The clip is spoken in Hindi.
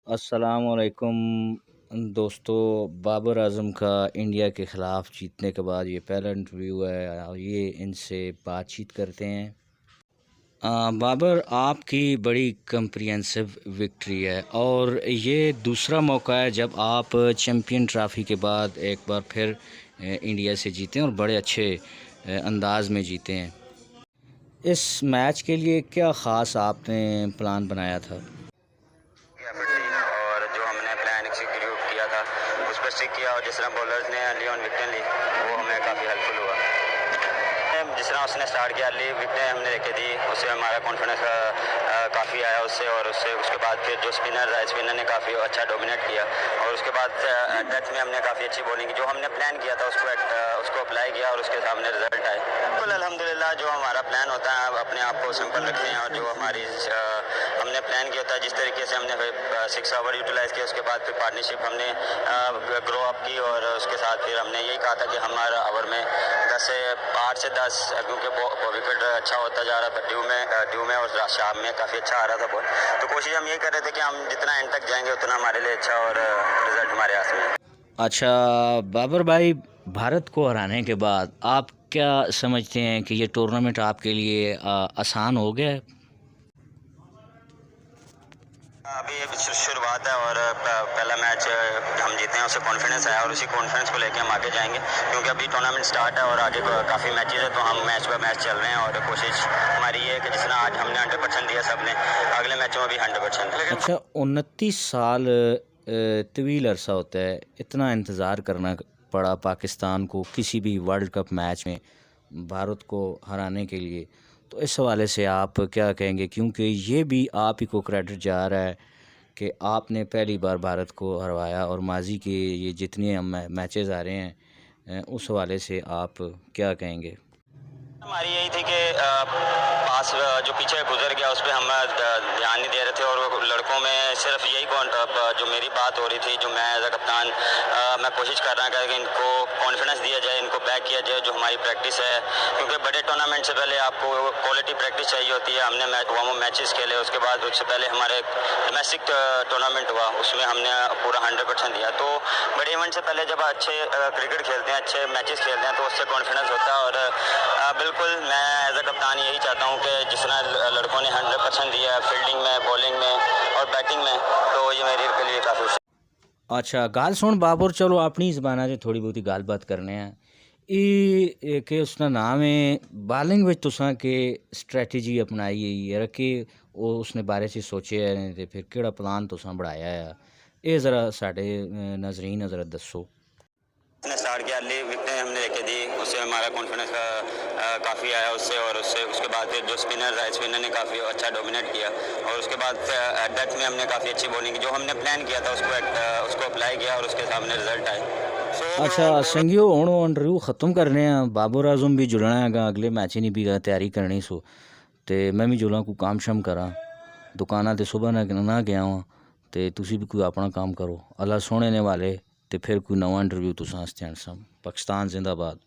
अस्सलामुअलैकुम दोस्तों। बाबर आज़म का इंडिया के ख़िलाफ़ जीतने के बाद ये पहला इंटरव्यू है और ये इनसे बातचीत करते हैं। बाबर, आपकी बड़ी कम्प्रिहेंसिव विक्ट्री है और ये दूसरा मौका है जब आप चैम्पियन ट्रॉफ़ी के बाद एक बार फिर इंडिया से जीते हैं और बड़े अच्छे अंदाज में जीते हैं। इस मैच के लिए क्या ख़ास आपने प्लान बनाया था? और जो हमने प्लान एग्जीक्यूट किया था उस पर स्टिक किया और जिस तरह बॉलर्स ने अर्ली ऑन विकेट ली वो हमें काफ़ी हेल्पफुल हुआ। जिस तरह उसने स्टार्ट किया अर्ली विकेट हमने लेके दी, उससे हमारा कॉन्फिडेंस काफ़ी आया उससे, और उसके बाद फिर जो स्पिनर है स्पिनर ने काफ़ी अच्छा डोमिनेट किया और उसके बाद डेथ में हमने काफ़ी अच्छी बॉलिंग की। जो हमने प्लान किया था उसको अप्लाई किया और उसके सामने रिजल्ट आए। बिल्कुल अल्हम्दुलिल्लाह, जो हमारा प्लान होता है अपने आप को सिंपल रखते हैं और जो हमारी हमने प्लान किया होता है जिस तरीके से हमने 6 ओवर यूटिलाइज़ किया, उसके बाद फिर पार्टनरशिप हमने ग्रो अप की और उसके साथ फिर हमने यही कहा था कि हमारा ओवर में 8 से 10, क्योंकि विकेट अच्छा होता जा रहा था ड्यू में और शाम में काफ़ी अच्छा आ रहा था बॉल, तो कोशिश हम यही कर रहे थे कि हम जितना एंड तक जाएंगे उतना हमारे लिए अच्छा और रिजल्ट हमारे हाथ में। अच्छा बाबर भाई, भारत को हराने के बाद आप क्या समझते हैं कि ये टूर्नामेंट आपके लिए आसान हो गया है? अभी शुरुआत है और पहला मैच हम जीते हैं, उससे कॉन्फिडेंस आया और उसी कॉन्फिडेंस को लेकर हम आगे जाएंगे, क्योंकि अभी टूर्नामेंट स्टार्ट है और आगे काफ़ी मैचेस है, तो हम मैच बाय मैच चल रहे हैं और कोशिश हमारी ये है कि जितना आज हमने 100% दिया सबने, अगले मैचों में भी 100%। अच्छा, 29 साल तवील अरसा होता है, इतना इंतज़ार करना पड़ा पाकिस्तान को किसी भी वर्ल्ड कप मैच में भारत को हराने के लिए, तो इस हवाले से आप क्या कहेंगे? क्योंकि ये भी आप ही को क्रेडिट जा रहा है कि आपने पहली बार भारत को हरवाया और माजी के ये जितने मैचेस आ रहे हैं उस हवाले से आप क्या कहेंगे? हमारी यही थी कि पास जो पीछे गुजर गया उस पर हम ध्यान नहीं दे रहे थे और वो लड़कों में सिर्फ यही जो मेरी बात हो रही थी, जो मैं एज अ कप्तान मैं कोशिश कर रहा था कि इनको कॉन्फिडेंस दिया जाए, इनको बैक किया जाए जो हमारी प्रैक्टिस है, क्योंकि बड़े टूर्नामेंट से पहले आपको क्वालिटी प्रैक्टिस चाहिए होती है। हमने वार्म अप मैचेस खेले, उसके बाद उससे पहले हमारे डोमेस्टिक टूर्नामेंट हुआ, उसमें हमने पूरा 100% दिया। तो बड़े इवेंट से पहले जब अच्छे क्रिकेट खेलते हैं, अच्छे मैचेस खेलते हैं, तो उससे कॉन्फिडेंस होता है और बिल्कुल मैं एज अ कप्तान यही चाहता हूँ कि जिस तरह लड़कों ने 100% दिया है फील्डिंग में, बॉलिंग में और बैटिंग में, तो ये मेरे के लिए काफ़ी। अच्छा गाल सुन बाबर, चलो अपनी ज़बाना से थोड़ी बहुती गल बात करने हैं। कि उसका नाम है बालिंग विच तुसां के स्ट्रैटेजी अपनाई है कि उसने बारे च सोचे है ते फिर केड़ा प्लान तुसां बनाया है, ये ज़रा साढ़े नाज़रीन ज़रा दसो। उसने स्टार्ट किया, अर्ली विकेट हमने लेके दी, उससे हमारा कॉन्फिडेंस काफ़ी आया उससे, और उसके बाद फिर जो स्पिनर ने काफ़ी अच्छा डोमिनेट किया और उसके बाद डेथ में हमने काफ़ी अच्छी बॉलिंग की। जो हमने प्लान किया था उसको अप्लाई किया और उसके सामने रिजल्ट आए। अच्छा संगियो, हुण इंटरव्यू ख़त्म करने हैं। बाबर आज़म भी जुड़ना है अगले मैच नहीं भी तैयारी करनी सो, ते मैं भी जुड़ा कोई काम शम करा, दुकाना ते सुबह ना गया वां, ते तुसी भी कोई अपना काम करो। अल्लाह सोने ने वाले, ते फिर कोई नवा इंटरव्यू तुसां आस्ते आनसां। पाकिस्तान जिंदाबाद।